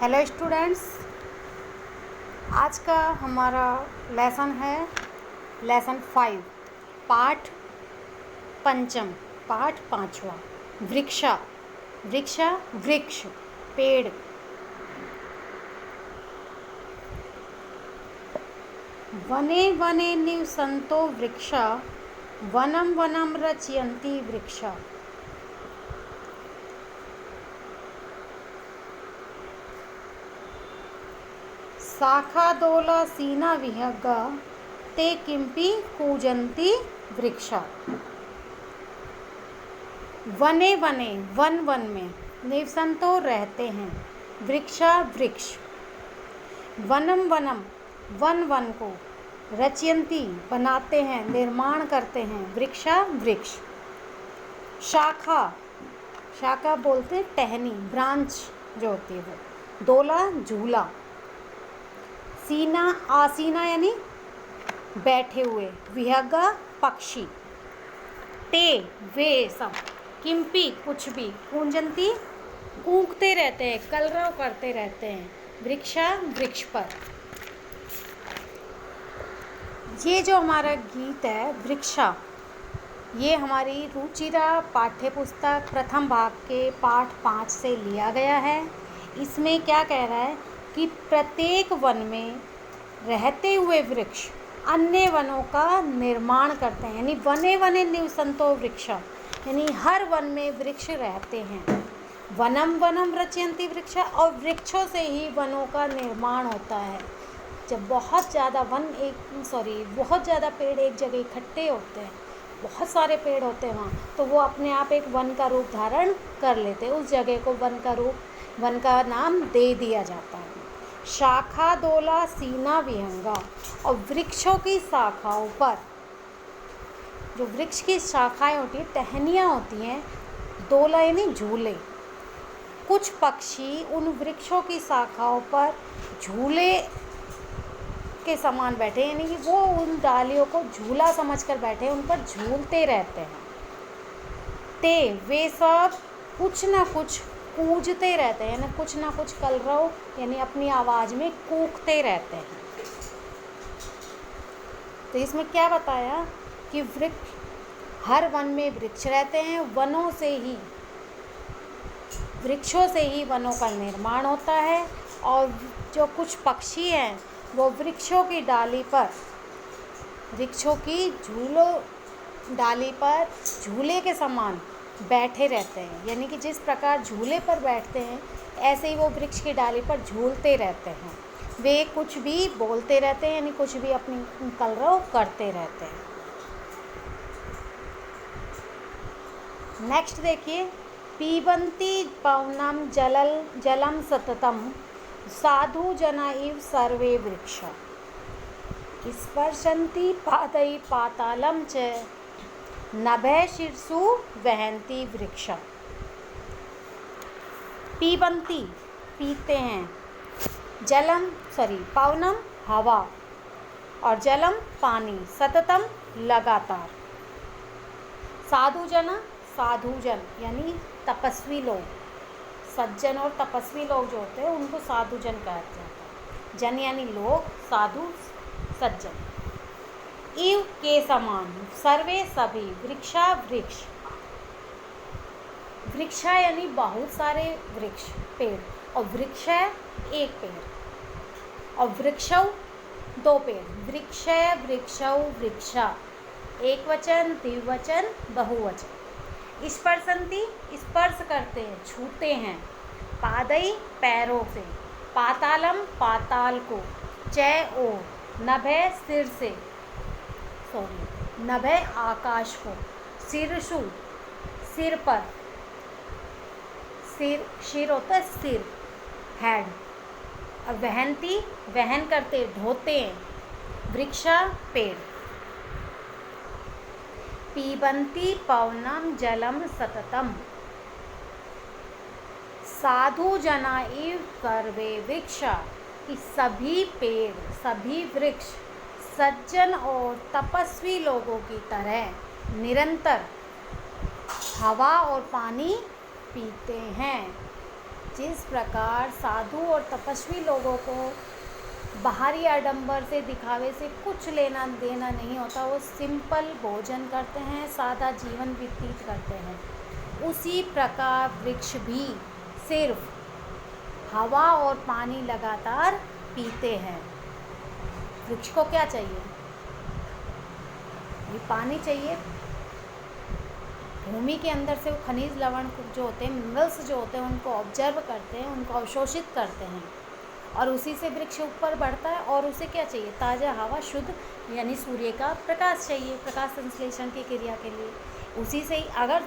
Hello students, आज का हमारा लेसन है लेसन 5 पाठ पंचम पाठ पांचवा। वृक्षा वृक्षा वृक्ष पेड़। वने वने निवसन्तो वृक्षा वनं वनं रचयन्ति वृक्षा। शाखादोला सीना विहगा ते किंपि कूजन्ति वृक्षा। वने वने वन वन में, निवसन्तो रहते हैं, वृक्षा वृक्ष, वनम वनम वन वन को, रचयन्ति बनाते हैं, निर्माण करते हैं, वृक्षा वृक्ष। शाखा शाखा बोलते हैं टहनी, ब्रांच जो होती है वो। दोला झूला। सीना आसीना यानी बैठे हुए, विहगा पक्षी, ते वे सब, किंपि कुछ भी, कूंजंती कूकते रहते हैं, कलरव करते रहते हैं, वृक्षा वृक्ष पर। ये जो हमारा गीत है वृक्षा, ये हमारी रुचिरा पाठ्य पुस्तक प्रथम भाग के पाठ 5 से लिया गया है। इसमें क्या कह रहा है कि प्रत्येक वन में रहते हुए वृक्ष अन्य वनों का निर्माण करते हैं, यानी वने वने निवसन्तो वृक्षा, यानी हर वन में वृक्ष रहते हैं। वनम वनम रचयन्ति वृक्षा, और वृक्षों से ही वनों का निर्माण होता है। जब बहुत ज़्यादा बहुत ज़्यादा पेड़ एक जगह इकट्ठे होते हैं, बहुत सारे पेड़ होते हैं वहाँ, तो वो अपने आप एक वन का रूप धारण कर लेते हैं। उस जगह को वन का नाम दे दिया जाता है। शाखा दोला सीना विहंगा, और वृक्षों की शाखाओं पर, जो वृक्ष की शाखाएं होती हैं, टहनियाँ होती हैं, दोला यानी झूले, कुछ पक्षी उन वृक्षों की शाखाओं पर झूले के समान बैठे, यानी कि वो उन डालियों को झूला समझकर बैठे, उन पर झूलते रहते हैं। ते वे सब कुछ ना कुछ कूजते रहते हैं, यानी कुछ ना कुछ कलरव, यानी अपनी आवाज़ में कूकते रहते हैं। तो इसमें क्या बताया कि हर वन में वृक्ष रहते हैं, वृक्षों से ही वनों का निर्माण होता है, और जो कुछ पक्षी हैं वो वृक्षों की डाली पर झूले के समान बैठे रहते हैं, यानी कि जिस प्रकार झूले पर बैठते हैं ऐसे ही वो वृक्ष की डाली पर झूलते रहते हैं। वे कुछ भी बोलते रहते हैं, यानी कुछ भी अपनी कलरव करते रहते हैं। नेक्स्ट देखिए, पीबन्ति पवनम जलम सततम साधु जना इव सर्वे वृक्षा स्पर्शन्ति पादै पातालं च नभः शीर्षु वहन्ति वृक्षा। पीबन्ति पीते हैं, पवनम हवा, और जलम पानी, सततम लगातार। साधुजन यानी तपस्वी लोग, सज्जन और तपस्वी लोग जो होते हैं उनको साधुजन कहते हैं। जन यानी लोग, साधु सज्जन। इव के समान, सर्वे सभी, वृक्षा वृक्ष, वृक्षा यानी बहुत सारे वृक्ष पेड़, और वृक्ष है एक पेड़, और वृक्षौ दो पेड़, वृक्ष वृक्षौ वृक्षा, एक वचन, द्विवचन, बहुवचन। स्पर्शन्ति स्पर्श करते हैं, छूते हैं, पादै पैरों से, पातालम पाताल को, चै ओर, नभः सिर से, नभः आकाश को, शीर्षु सिर पर, सिर होता है सिर, हेड, और वहन्ति वहन करते, ढोते हैं, वृक्षा पेड़। पीबन्ति पवनम जलम सततम साधु जना इव सर्वे वृक्षा, कि सभी पेड़, सभी वृक्ष सज्जन और तपस्वी लोगों की तरह निरंतर हवा और पानी पीते हैं। जिस प्रकार साधु और तपस्वी लोगों को बाहरी आडंबर से, दिखावे से कुछ लेना देना नहीं होता, वो सिंपल भोजन करते हैं, सादा जीवन व्यतीत करते हैं, उसी प्रकार वृक्ष भी सिर्फ हवा और पानी लगातार पीते हैं। वृक्ष को क्या चाहिए? ये पानी चाहिए। भूमि के अंदर से वो खनिज लवण जो होते हैं, मिनरल्स जो होते हैं, उनको ऑब्जर्व करते हैं, उनको अवशोषित करते हैं, और उसी से वृक्ष ऊपर बढ़ता है। और उसे क्या चाहिए? ताज़ा हवा, शुद्ध यानी सूर्य का प्रकाश चाहिए, प्रकाश संश्लेषण की क्रिया के लिए। उसी से ही अगर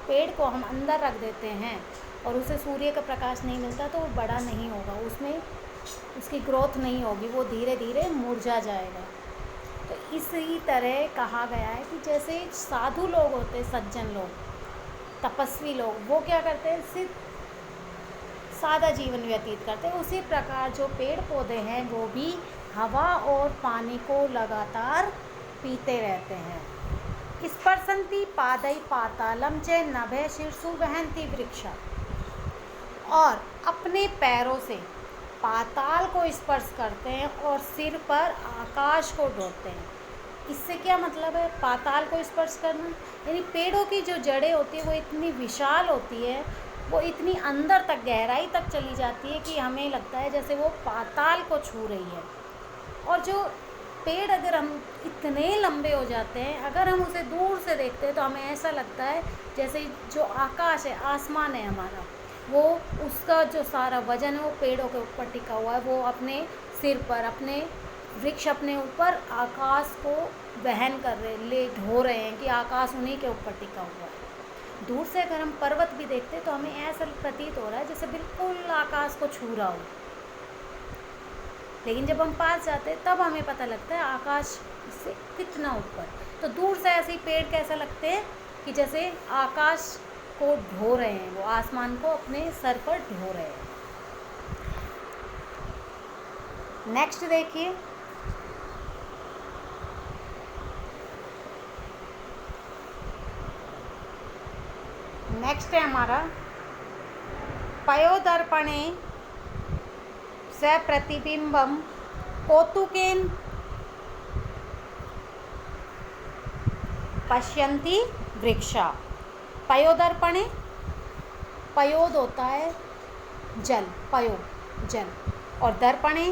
पेड़ को हम अंदर रख देते हैं और उसे सूर्य का प्रकाश नहीं मिलता तो वो बड़ा नहीं होगा, उसमें उसकी ग्रोथ नहीं होगी, वो धीरे धीरे मुरझा जाएगा। तो इसी तरह कहा गया है कि जैसे साधु लोग होते हैं, सज्जन लोग, तपस्वी लोग, वो क्या करते हैं? सिर्फ सादा जीवन व्यतीत करते हैं, उसी प्रकार जो पेड़ पौधे हैं वो भी हवा और पानी को लगातार पीते रहते हैं। स्पर्शन्ति पादै पातालं च नभे शीर्षु वहन्ति वृक्षा, और अपने पैरों से पाताल को स्पर्श करते हैं और सिर पर आकाश को ढोते हैं। इससे क्या मतलब है? पाताल को स्पर्श करना यानी पेड़ों की जो जड़ें होती है वो इतनी विशाल होती है, वो इतनी अंदर तक, गहराई तक चली जाती है कि हमें लगता है जैसे वो पाताल को छू रही है। और जो पेड़, अगर हम इतने लंबे हो जाते हैं, अगर हम उसे दूर से देखते हैं तो हमें ऐसा लगता है जैसे जो आकाश है, आसमान है हमारा, वो उसका जो सारा वजन है वो पेड़ों के ऊपर टिका हुआ है। वो अपने सिर पर, अपने वृक्ष अपने ऊपर आकाश को वहन कर रहे, ले ढो रहे हैं कि आकाश उन्हीं के ऊपर टिका हुआ है। दूर से अगर हम पर्वत भी देखते हैं तो हमें ऐसा प्रतीत हो रहा है जैसे बिल्कुल आकाश को छू रहा हो, लेकिन जब हम पास जाते हैं तब हमें पता लगता है आकाश से कितना ऊपर। तो दूर से ऐसे ही पेड़ कैसा लगते हैं कि जैसे आकाश को ढो रहे हैं, वो आसमान को अपने सर पर ढो रहे हैं। नेक्स्ट देखिए, नेक्स्ट है हमारा पयोदर्पणे स प्रतिबिंबम कौतुकेन पश्यन्ति वृक्षा। पयोदर्पणे, पयोद होता है जल, पयो जल, और दर्पणे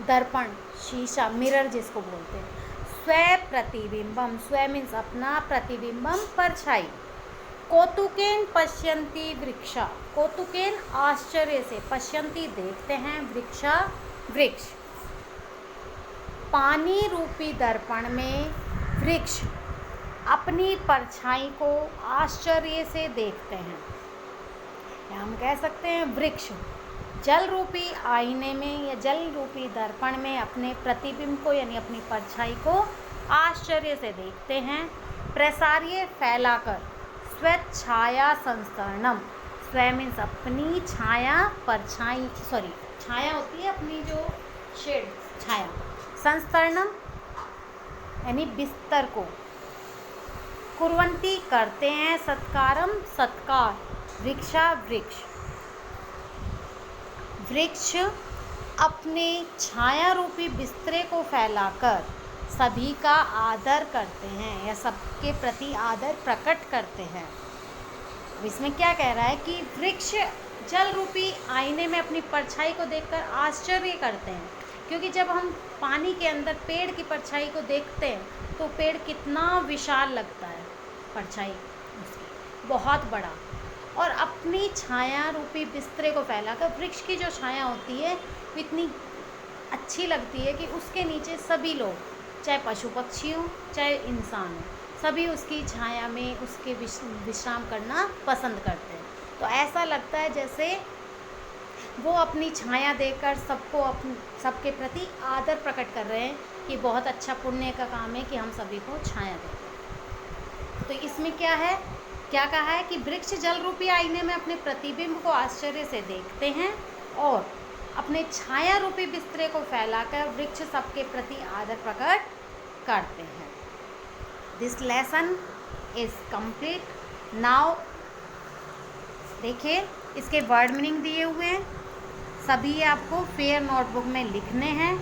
दर्पण, शीशा, मिरर जिसको बोलते हैं। स्व प्रतिबिंबम, स्व मीन्स अपना, प्रतिबिंबम परछाई। कौतुकेन पश्यन्ति वृक्षा, कौतुकेन आश्चर्य से, पश्यन्ति देखते हैं, वृक्षा वृक्ष। पानी रूपी दर्पण में वृक्ष अपनी परछाई को आश्चर्य से देखते हैं, या हम कह सकते हैं वृक्ष जल रूपी आईने में या जल रूपी दर्पण में अपने प्रतिबिंब को यानी अपनी परछाई को आश्चर्य से देखते हैं। प्रसार्य फैलाकर, स्वच्छाया संस्तरणम, स्व मीन्स अपनी छाया, परछाई छाया होती है अपनी जो शेड, छाया, संस्तरणम यानी बिस्तर को, कुर्वन्ति करते हैं, सत्कारम सत्कार, वृक्षा वृक्ष। वृक्ष अपने छाया रूपी बिस्तरे को फैलाकर सभी का आदर करते हैं या सबके प्रति आदर प्रकट करते हैं। इसमें क्या कह रहा है कि वृक्ष जल रूपी आईने में अपनी परछाई को देखकर आश्चर्य करते हैं, क्योंकि जब हम पानी के अंदर पेड़ की परछाई को देखते हैं तो पेड़ कितना विशाल लगता है, परछाई उसकी बहुत बड़ा, और अपनी छाया रूपी बिस्तरे को फैलाकर वृक्ष की जो छाया होती है वो इतनी अच्छी लगती है कि उसके नीचे सभी लोग, चाहे पशु पक्षी हो चाहे इंसान हो, सभी उसकी छाया में उसके विश्राम करना पसंद करते हैं। तो ऐसा लगता है जैसे वो अपनी छाया देकर सबके प्रति आदर प्रकट कर रहे हैं कि बहुत अच्छा पुण्य का काम है कि हम सभी को छाया देते। तो इसमें क्या है, क्या कहा है कि वृक्ष जल रूपी आईने में अपने प्रतिबिंब को आश्चर्य से देखते हैं और अपने छाया रूपी बिस्तरे को फैलाकर वृक्ष सबके प्रति आदर प्रकट करते हैं। This lesson is complete now. देखिए इसके वर्ड मीनिंग दिए हुए हैं, सभी आपको फेयर नोटबुक में लिखने हैं।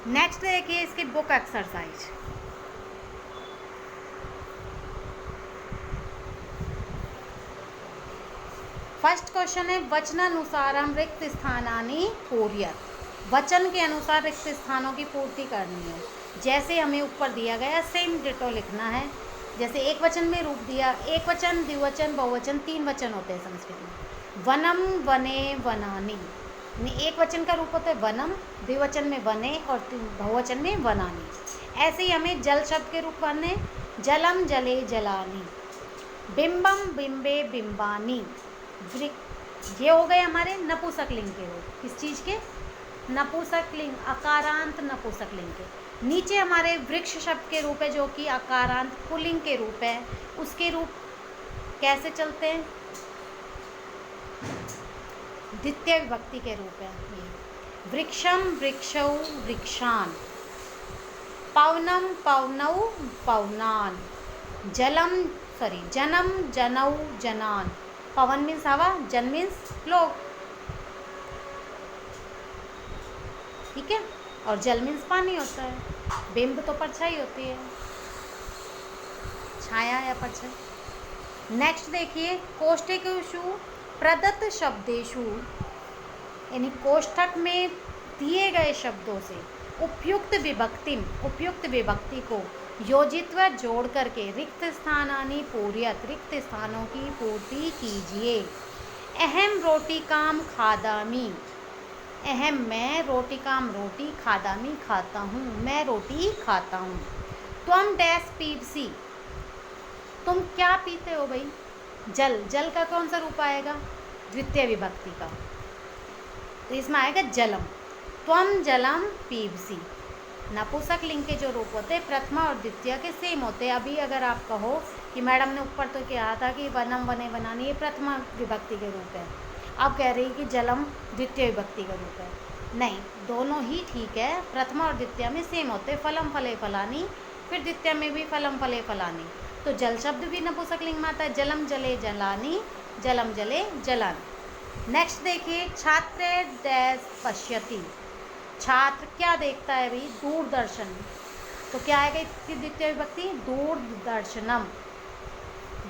नेक्स्ट देखिए इसकी बुक एक्सरसाइज। फर्स्ट क्वेश्चन है वचनानुसारम रिक्त स्थानानि पूर्यत। वचन के अनुसार रिक्त स्थानों की पूर्ति करनी है। जैसे हमें ऊपर दिया गया सेम डिटो लिखना है। जैसे एक वचन में रूप दिया, एक वचन, द्विवचन, बहुवचन, 3 वचन होते हैं संस्कृत में। वनम, वने, वनानि। एक वचन का रूप होता है वनम, द्विवचन में वने और बहुवचन में वनानि। ऐसे ही हमें जल शब्द के रूप करने, जलम, जले, जलानि। बिंबम, बिंबे, बिंबानी। ये हो गए हमारे नपुंसक लिंग के रूप। किस चीज़ के? नपुंसक लिंग, अकारांत नपुंसक लिंग के। नीचे हमारे वृक्ष शब्द के रूप है जो कि अकारांत पुल्लिंग के रूप है। उसके रूप कैसे चलते हैं? द्वितीय विभक्ति के रूप है ये। वृक्षम, वृक्षौ, वृक्षान। पवनम, पवनौ, पवनान। जनम, जनौ, जनान। पवन मीन्स हवा, जन मीन्स लोग, ठीक है। और जल मीन्स पानी होता है। बिंब तो परछाई होती है, छाया या परछाई। नेक्स्ट देखिए कोष्ठकेषु प्रदत्त शब्देषु, यानी कोष्ठक में दिए गए शब्दों से उपयुक्त विभक्ति को योजित व जोड़ करके रिक्त स्थानानि पूर्यत, रिक्त स्थानों की पूर्ति कीजिए। अहम रोटिकाम खादामि। अहम मैं, रोटिकाम रोटी, खादामि खाता हूँ, मैं रोटी खाता हूँ। त्वम डैश पीबसी। तुम क्या पीते हो भाई? जल। जल का कौन सा रूप आएगा? द्वितीय विभक्ति का, तो इसमें आएगा जलम। त्वम जलम पीबसी। नपुंसक लिंग के जो रूप होते हैं प्रथमा और द्वितीय के सेम होते हैं। अभी अगर आप कहो कि मैडम ने ऊपर तो कहा था कि वनम, वने, वनानी ये प्रथमा विभक्ति के रूप है, आप कह रही कि जलम द्वितीय विभक्ति का रूप है। नहीं, दोनों ही ठीक है। प्रथमा और द्वितीय में सेम होते हैं। फलम, फले, फलानी। फिर द्वितीय में भी फलम, फले, फलानी। तो जल शब्द भी नपुंसक लिंग में आता है। जलम, जले, जलानी। जलम, जले, जलानी। नेक्स्ट देखिए छात्र डैश पश्यति। छात्र क्या देखता है भाई? दूरदर्शन। तो क्या आएगा इसकी द्वितीय विभक्ति? दूरदर्शनम।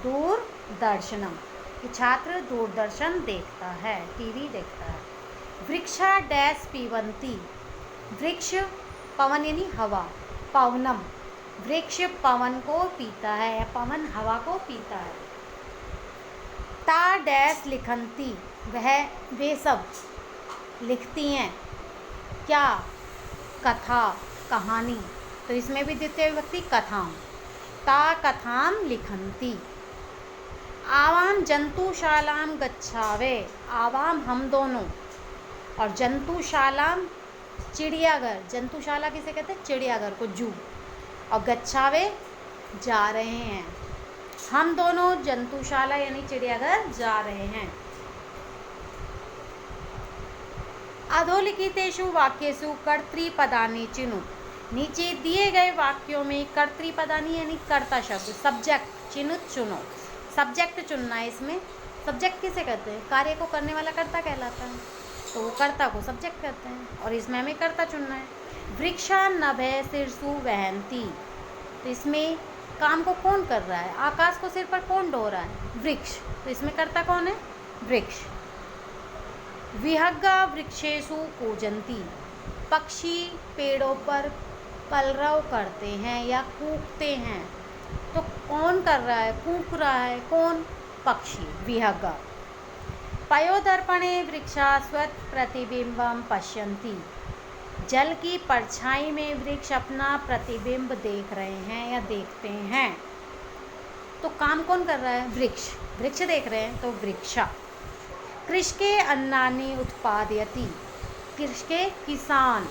दूरदर्शनम, कि छात्र दूरदर्शन देखता है, टीवी देखता है। वृक्षा डैश पीबन्ति। वृक्ष, पवन यानी हवा, पवनम। वृक्ष पवन को पीता है या पवन हवा को पीता है। ता डैश लिखन्ति। वे सब लिखती हैं क्या? कथा, कहानी। तो इसमें भी द्वितीय विभक्ति कथाम। ता कथाम लिखन्ति। आवाम जंतुशालाम गच्छावे। आवाम हम दोनों, और जंतुशालाम चिड़ियाघर। जंतुशाला किसे कहते हैं? चिड़ियाघर को, जू। और गच्छावे जा रहे हैं। हम दोनों जंतुशाला यानी चिड़ियाघर जा रहे हैं। अधोलिखितेषु वाक्येषु कर्तृपदानि चिनु। नीचे दिए गए वाक्यों में कर्तृपदानि यानी कर्ता शब्द, सब्जेक्ट, चिनुत चुनो। सब्जेक्ट चुनना है इसमें। सब्जेक्ट किसे कहते हैं? कार्य को करने वाला कर्ता कहलाता है, तो वो कर्ता को सब्जेक्ट कहते हैं, और इसमें हमें कर्ता चुनना है। वृक्षा नभे शीर्षु वहन्ति। तो इसमें काम को कौन कर रहा है? आकाश को सिर पर कौन ढो रहा है? वृक्ष। तो इसमें कर्ता कौन है? वृक्ष। विहग्गा वृक्षेषु कूजन्ति। पक्षी पेड़ों पर कलरव करते हैं या कूकते हैं। तो कौन कर रहा है? कूक रहा है कौन? पक्षी, विहग्गा। पयोदर्पणे वृक्षा स्वत प्रतिबिंबम पश्यन्ति। जल की परछाई में वृक्ष अपना प्रतिबिंब देख रहे हैं या देखते हैं। तो काम कौन कर रहा है? वृक्ष। वृक्ष देख रहे हैं तो वृक्षा। कृषके अन्नानि उत्पादयति। कृषके किसान,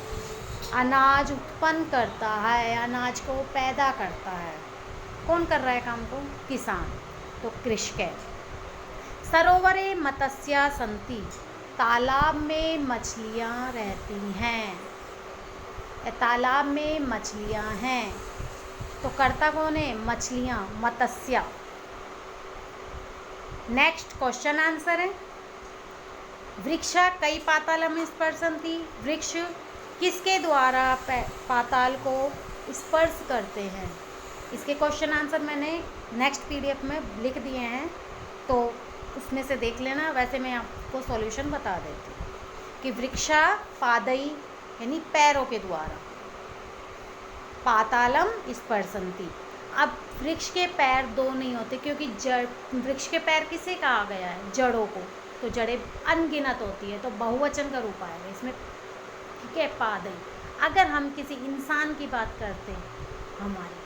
अनाज उत्पन्न करता है, अनाज को पैदा करता है। कौन कर रहा है काम को? किसान, तो कृषके। सरोवरे मत्स्या सन्ति। तालाब में मछलियाँ रहती हैं, तालाब में मछलियाँ हैं। तो कर्ता कौन है? मछलियाँ, मत्स्या। नेक्स्ट क्वेश्चन आंसर है, वृक्षा कई पातालम स्पर्शन्ति, वृक्ष किसके द्वारा पाताल को स्पर्श करते हैं। इसके क्वेश्चन आंसर मैंने नेक्स्ट पीडीएफ में लिख दिए हैं, तो उसमें से देख लेना। वैसे मैं आपको सॉल्यूशन बता देती हूँ कि वृक्षा पादई यानी पैरों के द्वारा, पातालम स्पर्शन्ति। अब वृक्ष के पैर दो नहीं होते, क्योंकि जड़, वृक्ष के पैर किसे कहा गया है, जड़ों को, तो जड़ें अनगिनत होती है, तो बहुवचन का रूप आएगा इसमें, ठीक है, पादई। अगर हम किसी इंसान की बात करते हैं हमारे,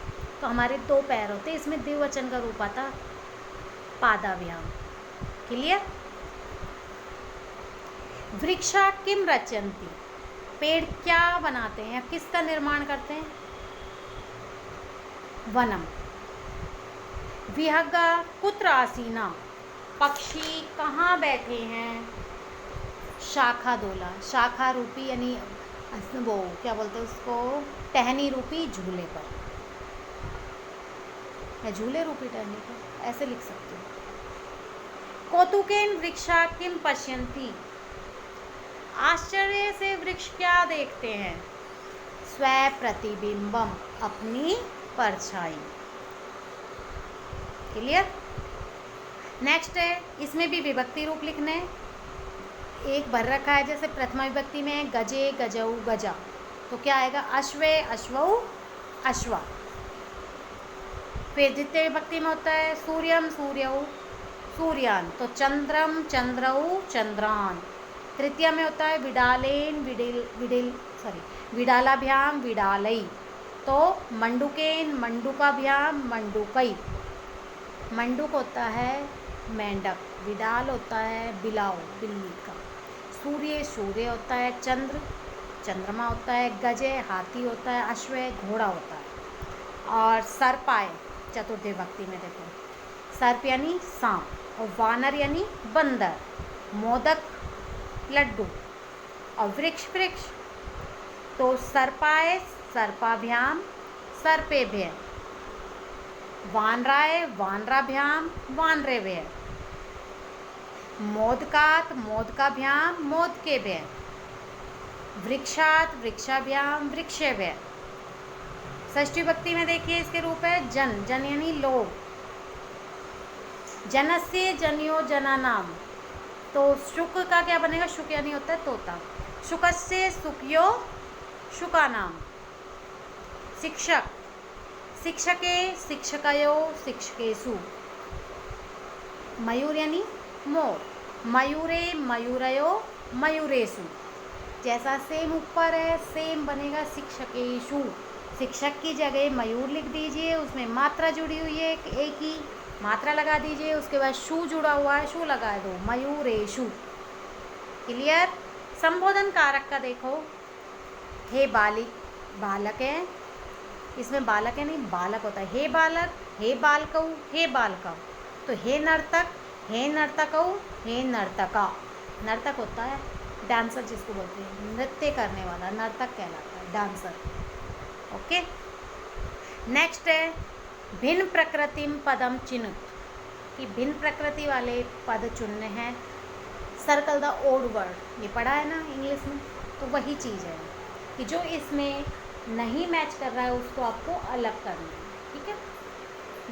तो हमारे दो पैर होते, इसमें द्विवचन का रूप आता पादाभ्याम। क्लियर। वृक्षा किम रचयन्ति, पेड़ क्या बनाते हैं या किसका निर्माण करते हैं, वनम। विहंगा कुत्र आसीना, पक्षी कहाँ बैठे हैं, शाखा दोला, शाखा रूपी यानी वो क्या बोलते हैं उसको, टहनी रूपी झूले पर, या झूले रूपी टहनी पर, ऐसे लिख सकते हो। कौतुकेन वृक्षा किम पश्यन्ति, आश्चर्य से वृक्ष क्या देखते हैं, स्व प्रतिबिंबम, अपनी परछाई। क्लियर। नेक्स्ट है, इसमें भी विभक्ति रूप लिखने, एक भर रखा है, जैसे प्रथमा विभक्ति में गजे गजऊ गजा, तो क्या आएगा, अश्वे अश्वऊ अश्वा। फिर द्वितीय विभक्ति में होता है सूर्यम सूर्यऊ सूर्यान, तो चंद्रम चंद्रऊ चंद्रान। तृतीय में होता है विडालेन विडालाभ्याम विडालई, तो मंडुकेन मंडुकाभ्याम मंडुकई। मंडुक होता है मेंढक, विडाल होता है बिलाव बिल्ली का, सूर्य सूर्य होता है, चंद्र चंद्रमा होता है, गजे हाथी होता है, अश्व घोड़ा होता है, और सर्पाय चतुर्थी विभक्ति में देखो, सर्प यानी सांप, और वानर यानी बंदर, मोदक लड्डू, और वृक्ष वृक्ष, तो सर्पाय सर्पाभ्याम सर्पेभ्य, वानराय वानराभ्याम वानरेभ्य, मोदकात मोदकाभ्याम मोदकेभ्य, वृक्षात वृक्षाभ्याम वृक्षेभ्य। षष्ठी विभक्ति में देखिए इसके रूप है जन, जन यानी लोग, जनस्य जनियो जनानाम, तो शुक का क्या बनेगा, शुक यानी होता है तोता, शुकस्य शुकयो शुकानाम। शिक्षक, शिक्षके शिक्षकयो शिक्षकेषु। मयूर यानी मोर, मयूरे मयूरयो मयूरेषु। जैसा सेम ऊपर है सेम बनेगा शिक्षकेषु, शिक्षक की जगह मयूर लिख दीजिए, उसमें मात्रा जुड़ी हुई है, एक ही मात्रा लगा दीजिए, उसके बाद शु जुड़ा हुआ है, शु लगा दो, मयूरेषु। क्लियर। संबोधन कारक का देखो, हे बालिक, बालक है, इसमें बालक है नहीं बालक होता है, हे बालक, हे बालकऊ, हे बालका, तो हे नर्तक, हे नर्तकऊ, हे नर्तका। नर्तक होता है डांसर, जिसको बोलते हैं नृत्य करने वाला, नर्तक कहलाता है, डांसर। ओके। नेक्स्ट है भिन्न प्रकृतिम पदम चिनुत, कि भिन्न प्रकृति वाले पद चुनने हैं। सर्कल द ओड वर्ड, ये पढ़ा है ना इंग्लिश में, तो वही चीज़ है कि जो इसमें नहीं मैच कर रहा है उसको आपको अलग करना है, ठीक है।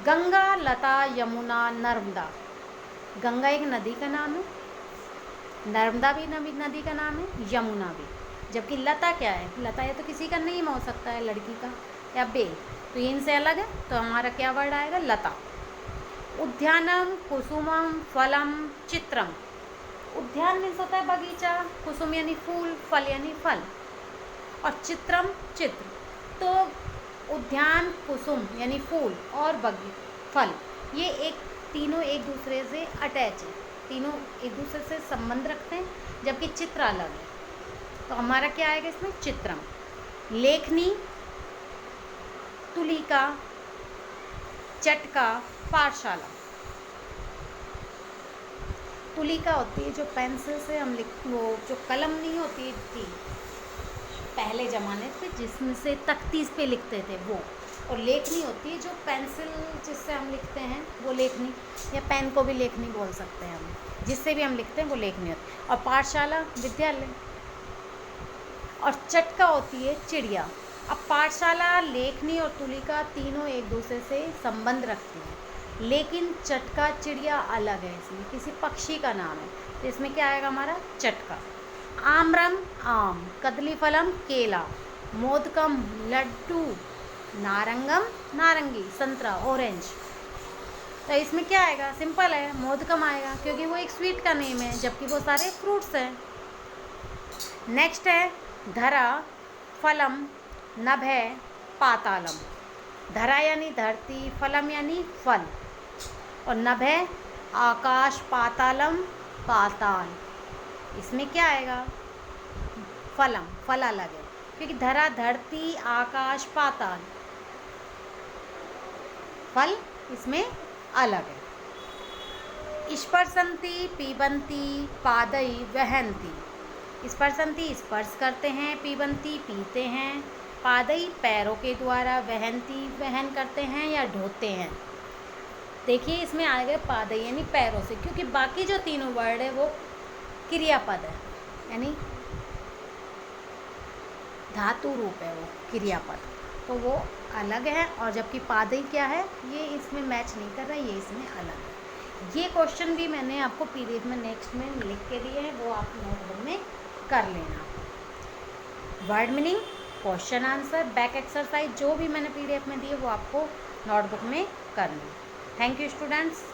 गंगा लता यमुना नर्मदा, गंगा एक नदी का नाम है, नर्मदा भी नदी का नाम है, यमुना भी। जबकि लता क्या है, लता ये तो किसी का नहीं हो सकता है, लड़की का या बे, तो ये इनसे अलग है, तो हमारा क्या वर्ड आएगा, लता। उद्यानम कुसुमम फलम चित्रम, उद्यान मीन्स होता है बगीचा, कुसुम यानी फूल, फल यानी फल, और चित्रम चित्र, तो उद्यान कुसुम यानी फूल और फल, ये एक तीनों एक दूसरे से अटैच है, तीनों एक दूसरे से संबंध रखते हैं, जबकि चित्र अलग है। तो हमारा क्या आएगा इसमें, चित्रम। लेखनी, तुलिका, चटका, पाठशाला। तुलिका होती है जो पेंसिल से हम वो जो कलम नहीं होती थी पहले ज़माने पे, जिसमें से तख्ती पे लिखते थे, वो और लेखनी होती है जो पेंसिल जिससे हम लिखते हैं वो लेखनी, या पेन को भी लेखनी बोल सकते हैं हम, जिससे भी हम लिखते हैं वो लेखनी होती है। और पाठशाला विद्यालय, और चटका होती है चिड़िया। अब पाठशाला, लेखनी और तुलिका तीनों एक दूसरे से संबंध रखती हैं, लेकिन चटका चिड़िया अलग है, इसमें किसी पक्षी का नाम है, तो इसमें क्या आएगा हमारा चटका। आम्रम आम, कदलीफलम केला, मोदकम लड्डू, नारंगम नारंगी, संतरा ऑरेंज। तो इसमें क्या आएगा, सिंपल है, मोदकम आएगा क्योंकि वो एक स्वीट का नेम है, जबकि वो सारे फ्रूट्स हैं। नेक्स्ट है धरा, फलम, नभः, पातालम। धरा यानी धरती, फलम यानी फल, और नभः आकाश, पातालम पाताल। इसमें क्या आएगा, फलम, फल अलग है क्योंकि धरा धरती, आकाश पाताल, फल इसमें अलग है। स्पर्शन्ति, पीबन्ति, पादई, वहन्ति। स्पर्शन्ति स्पर्श करते हैं, पीबन्ति पीते हैं, पादई पैरों के द्वारा, वहन्ति वहन करते हैं या ढोते हैं। देखिए इसमें आ गए पादई यानी पैरों से, क्योंकि बाकी जो तीनों वर्ड है वो क्रियापद है, यानी धातु रूप है वो क्रियापद, तो वो अलग है। और जबकि पादई क्या है, ये इसमें मैच नहीं कर रहा है, ये इसमें अलग है। ये क्वेश्चन भी मैंने आपको पीडीएफ में नेक्स्ट में लिख के दिए हैं, वो आप नोटबुक में कर लेना। Word meaning, question answer, back exercise जो भी मैंने पीडीएफ में दिए वो आपको नोटबुक में करना। Thank you students.